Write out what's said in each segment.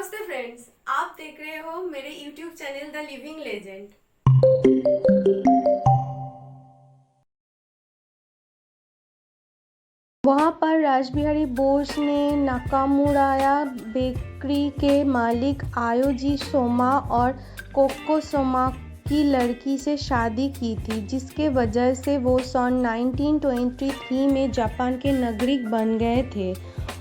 नमस्ते फ्रेंड्स, आप देख रहे हो मेरे YouTube channel the living legend. वहाँ पर रासबिहारी बोस ने नाकामुराया बेकरी के मालिक आयोजी सोमा और कोको सोमा की लड़की से शादी की थी, जिसके वजह से वो सन 1923 में जापान के नागरिक बन गए थे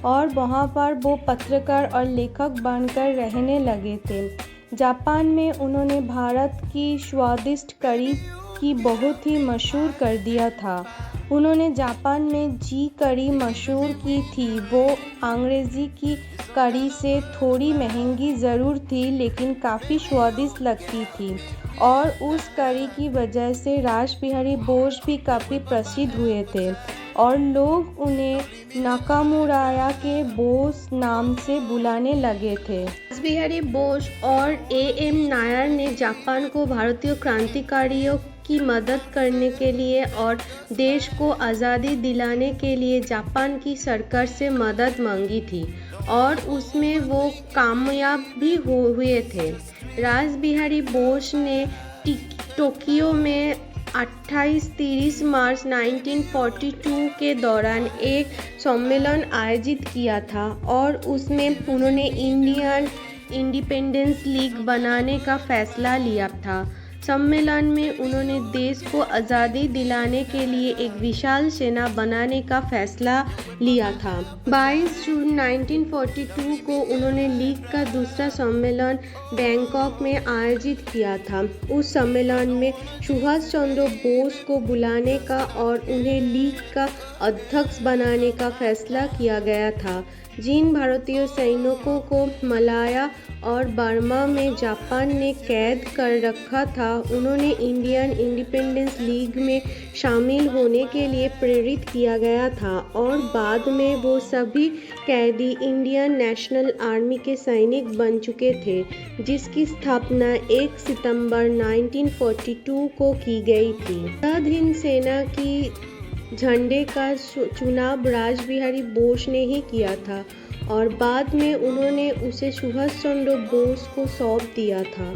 और वहाँ पर वो पत्रकार और लेखक बनकर रहने लगे थे। जापान में उन्होंने भारत की स्वादिष्ट करी की बहुत ही मशहूर कर दिया था। उन्होंने जापान में जी करी मशहूर की थी। वो अंग्रेज़ी की करी से थोड़ी महंगी ज़रूर थी, लेकिन काफ़ी स्वादिष्ट लगती थी और उस करी की वजह से रासबिहारी बोस भी काफ़ी प्रसिद्ध हुए थे और लोग उन्हें नाकामुराया के बोस नाम से बुलाने लगे थे। रासबिहारी बोस और एएम नायर ने जापान को भारतीय क्रांतिकारियों की मदद करने के लिए और देश को आज़ादी दिलाने के लिए जापान की सरकार से मदद मांगी थी और उसमें वो कामयाब भी हुए थे। रासबिहारी बोस ने टोक्यो में 28-30 मार्च 1942 के दौरान एक सम्मेलन आयोजित किया था और उसमें उन्होंने इंडियन इंडिपेंडेंस लीग बनाने का फैसला लिया था। सम्मेलन में उन्होंने देश को आज़ादी दिलाने के लिए एक विशाल सेना बनाने का फैसला लिया था। 22 जून 1942 को उन्होंने लीग का दूसरा सम्मेलन बैंकॉक में आयोजित किया था। उस सम्मेलन में सुभाष चंद्र बोस को बुलाने का और उन्हें लीग का अध्यक्ष बनाने का फैसला किया गया था। जिन भारतीय सैनिकों को मलाया और बर्मा में जापान ने कैद कर रखा था, उन्होंने इंडियन इंडिपेंडेंस लीग में शामिल होने के लिए प्रेरित किया गया था और बाद में वो सभी कैदी इंडियन नेशनल आर्मी के सैनिक बन चुके थे, जिसकी स्थापना 1 सितंबर 1942 को की गई थी। आज़ाद हिंद सेना की झंडे का चुनाव रासबिहारी बोस ने ही किया था और बाद में उन्होंने उसे सुभाष चंद्र बोस को सौंप दिया था।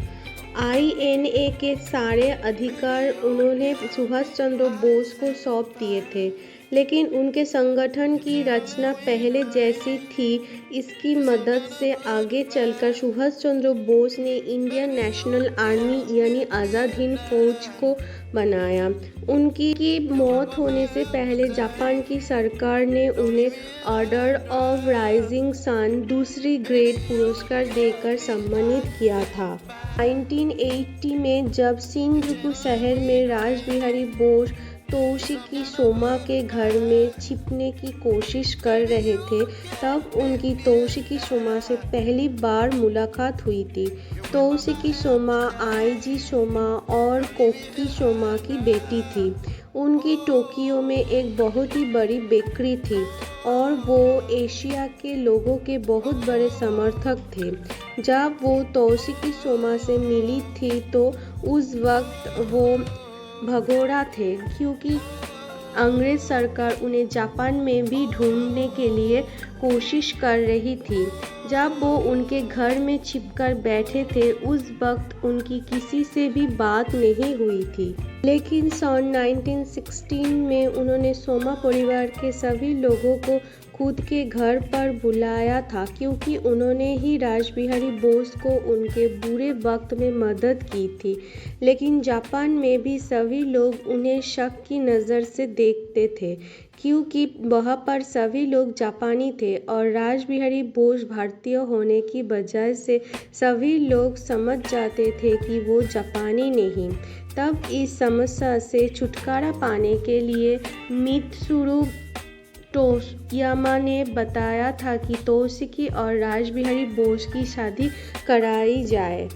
INA के सारे अधिकार उन्होंने सुभाष चंद्र बोस को सौंप दिए थे, लेकिन उनके संगठन की रचना पहले जैसी थी। इसकी मदद से आगे चलकर सुभाष चंद्र बोस ने इंडियन नेशनल आर्मी यानी आज़ाद हिंद फौज को बनाया। उनकी मौत होने से पहले जापान की सरकार ने उन्हें ऑर्डर ऑफ राइजिंग सन दूसरी ग्रेड पुरस्कार देकर सम्मानित किया था। 1980 में जब शिंजुकू शहर में रासबिहारी बोस तोशिकी सोमा के घर में छिपने की कोशिश कर रहे थे, तब उनकी तोशिकी सोमा से पहली बार मुलाकात हुई थी। तोशिकी सोमा आईजी सोमा और कोकी सोमा की बेटी थी। उनकी टोक्यो में एक बहुत ही बड़ी बेकरी थी और वो एशिया के लोगों के बहुत बड़े समर्थक थे। जब वो तोशिकी सोमा से मिली थी तो उस वक्त वो भगोड़ा थे, क्योंकि अंग्रेज सरकार उन्हें जापान में भी ढूंढने के लिए कोशिश कर रही थी। जब वो उनके घर में छिपकर बैठे थे, उस वक्त उनकी किसी से भी बात नहीं हुई थी। लेकिन सन 1916 में उन्होंने सोमा परिवार के सभी लोगों को खुद के घर पर बुलाया था, क्योंकि उन्होंने ही रासबिहारी बोस को उनके बुरे वक्त में मदद की थी। लेकिन जापान में भी सभी लोग उन्हें शक की नज़र से देखते थे, क्योंकि वहाँ पर सभी लोग जापानी थे और रासबिहारी बोस भारतीय होने की वजह से सभी लोग समझ जाते थे कि वो जापानी नहीं। तब इस समस्या से छुटकारा पाने के लिए मित्सुरु टोयामा ने बताया था कि तोशिकी और रासबिहारी बोस की शादी कराई जाए।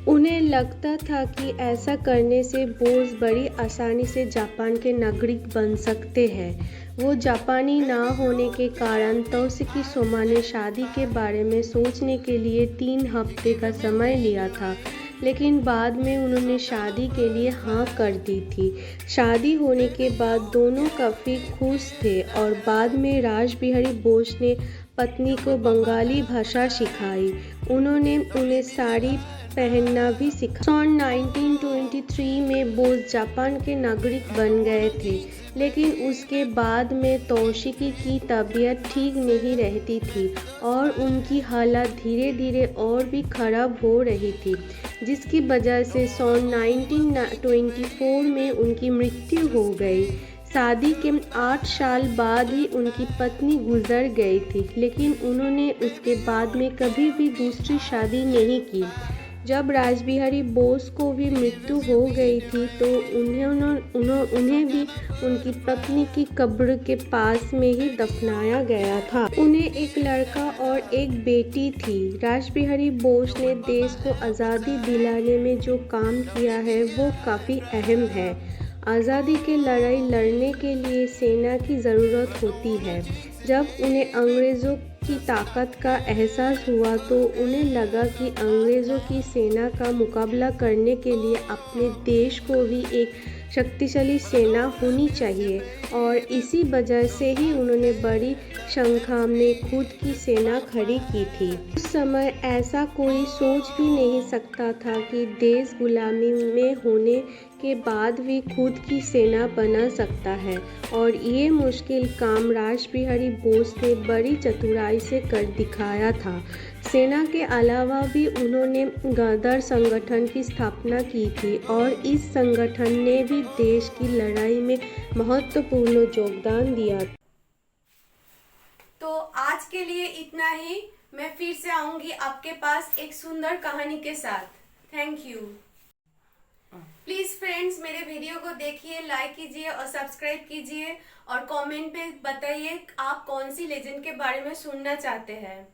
उन्हें लगता था कि ऐसा करने से बोस बड़ी आसानी से जापान के नागरिक बन सकते हैं। वो जापानी ना होने के कारण तोशिकी सोमा ने शादी के बारे में सोचने के लिए 3 हफ्ते का समय लिया था, लेकिन बाद में उन्होंने शादी के लिए हाँ कर दी थी। शादी होने के बाद दोनों काफ़ी खुश थे और बाद में रासबिहारी बोस ने पत्नी को बंगाली भाषा सिखाई। उन्होंने उन्हें साड़ी पहनना भी सिखाया। सन 1923 में बोस जापान के नागरिक बन गए थे, लेकिन उसके बाद में तौशिकी की तबीयत ठीक नहीं रहती थी और उनकी हालत धीरे धीरे और भी खराब हो रही थी, जिसकी वजह से सन 1924 में उनकी मृत्यु हो गई। शादी के 8 साल बाद ही उनकी पत्नी गुजर गई थी, लेकिन उन्होंने उसके बाद में कभी भी दूसरी शादी नहीं की। जब रासबिहारी बोस को भी मृत्यु हो गई थी तो उन्हें भी उनकी पत्नी की कब्र के पास में ही दफनाया गया था। उन्हें एक लड़का और एक बेटी थी। रासबिहारी बोस ने देश को आज़ादी दिलाने में जो काम किया है वो काफ़ी अहम है। आज़ादी की लड़ाई लड़ने के लिए सेना की ज़रूरत होती है। जब उन्हें अंग्रेज़ों की ताकत का एहसास हुआ तो उन्हें लगा कि अंग्रेज़ों की सेना का मुकाबला करने के लिए अपने देश को भी एक शक्तिशाली सेना होनी चाहिए, और इसी वजह से ही उन्होंने बड़ी संख्या में खुद की सेना खड़ी की थी। उस समय ऐसा कोई सोच भी नहीं सकता था कि देश गुलामी में होने के बाद भी खुद की सेना बना सकता है, और ये मुश्किल काम रासबिहारी बोस ने बड़ी चतुराई से कर दिखाया था। सेना के अलावा भी उन्होंने गदर संगठन की स्थापना की थी, और इस संगठन ने भी देश की लड़ाई में महत्वपूर्ण योगदान दिया। तो आज के लिए इतना ही। मैं फिर से आऊंगी आपके पास एक सुंदर कहानी के साथ। Thank you. प्लीज फ्रेंड्स, मेरे वीडियो को देखिए, लाइक कीजिए और सब्सक्राइब कीजिए, और कमेंट पे बताइए आप कौन सी लेजेंड के बारे में सुनना चाहते हैं।